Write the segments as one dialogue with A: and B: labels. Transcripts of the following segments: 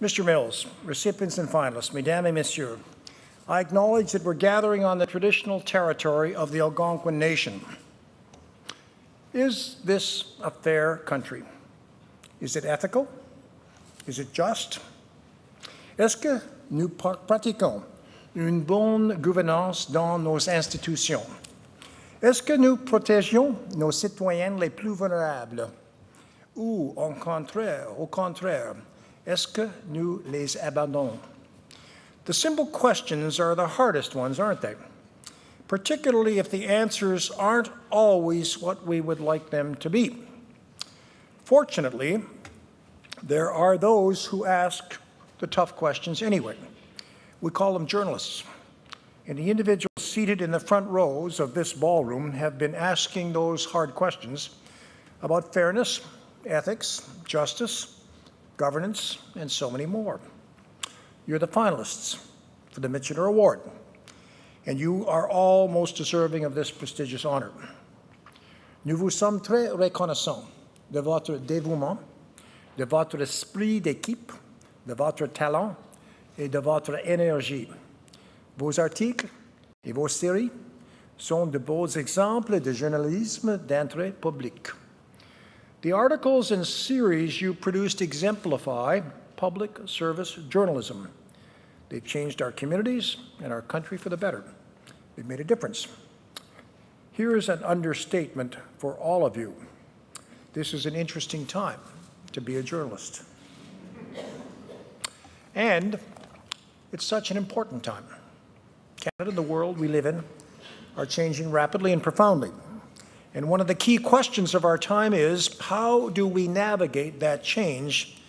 A: Mr. Mills, recipients and finalists, Mesdames et Messieurs, I acknowledge that we're gathering on the traditional territory of the Algonquin Nation. Is this a fair country? Is it ethical? Is it just? Est-ce que nous pratiquons une bonne gouvernance dans nos institutions? Est-ce que nous protégeons nos citoyens les plus vulnérables? Ou, au contraire, est-ce que nous les abandonnons? The simple questions are the hardest ones, aren't they? Particularly if the answers aren't always what we would like them to be. Fortunately, there are those who ask the tough questions anyway. We call them journalists. And the individuals seated in the front rows of this ballroom have been asking those hard questions about fairness, ethics, justice, governance, and so many more. You're the finalists for the Michener Award, and you are all most deserving of this prestigious honor. Nous vous sommes très reconnaissants de votre dévouement, de votre esprit d'équipe, de votre talent et de votre énergie. Vos articles et vos séries sont de beaux exemples de journalisme d'intérêt public. The articles and series you produced exemplify public service journalism. They've changed our communities and our country for the better. They've made a difference. Here's an understatement for all of you. This is an interesting time to be a journalist. And it's such an important time. Canada and the world we live in are changing rapidly and profoundly. And one of the key questions of our time is, how do we navigate that change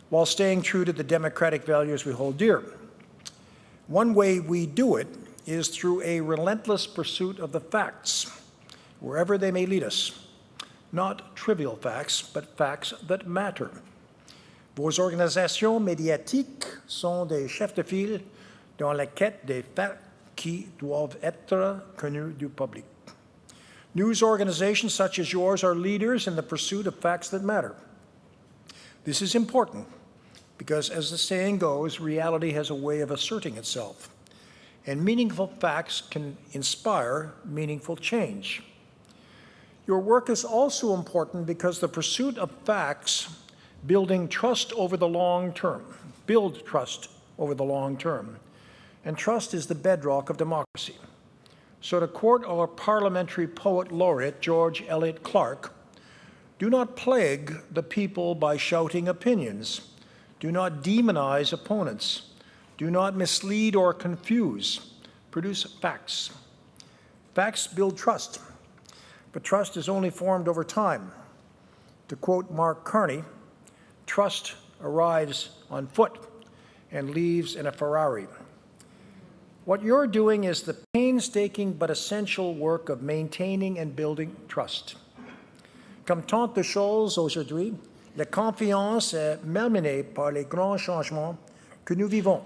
A: while staying true to the democratic values we hold dear? One way we do it is through a relentless pursuit of the facts, wherever they may lead us. Not trivial facts, but facts that matter. Vos organisations médiatiques sont des chefs de file dans la quête des faits qui doivent être connus du public. News organizations such as yours are leaders in the pursuit of facts that matter. This is important because, as the saying goes, reality has a way of asserting itself, and meaningful facts can inspire meaningful change. Your work is also important because the pursuit of facts build trust over the long term, and trust is the bedrock of democracy. So to quote our parliamentary poet laureate, George Eliot Clark, do not plague the people by shouting opinions. Do not demonize opponents. Do not mislead or confuse. Produce facts. Facts build trust, but trust is only formed over time. To quote Mark Carney, trust arrives on foot and leaves in a Ferrari. What you're doing is the painstaking but essential work of maintaining and building trust. Comme tant de choses aujourd'hui, la confiance est malmenée par les grands changements que nous vivons.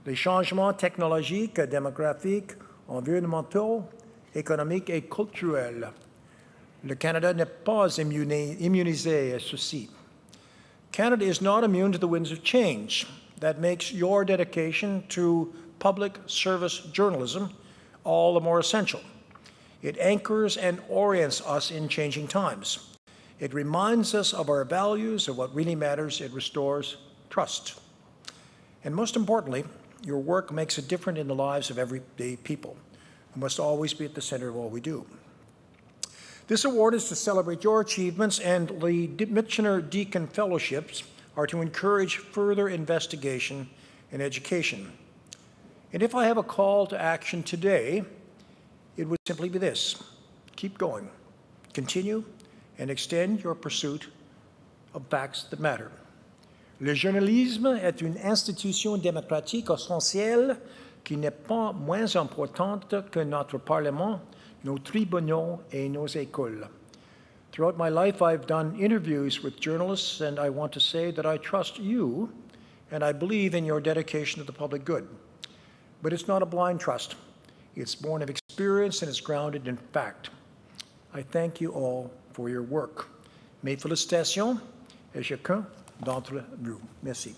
A: Les changements technologiques, démographiques, environnementaux, économiques et culturels. Le Canada n'est pas immunisé à ceci. Canada is not immune to the winds of change. That makes your dedication to public service journalism all the more essential. It anchors and orients us in changing times. It reminds us of our values, of what really matters. It restores trust. And most importantly, your work makes a difference in the lives of everyday people, who must always be at the center of all we do. This award is to celebrate your achievements, and the Michener Deacon Fellowships are to encourage further investigation and education. And if I have a call to action today, it would simply be this: keep going, continue, and extend your pursuit of facts that matter. Le journalisme est une institution démocratique essentielle qui n'est pas moins importante que notre Parlement, nos tribunaux et nos écoles. Throughout my life, I've done interviews with journalists, and I want to say that I trust you, and I believe in your dedication to the public good. But it's not a blind trust. It's born of experience and it's grounded in fact. I thank you all for your work. Mes félicitations à chacun d'entre vous. Merci.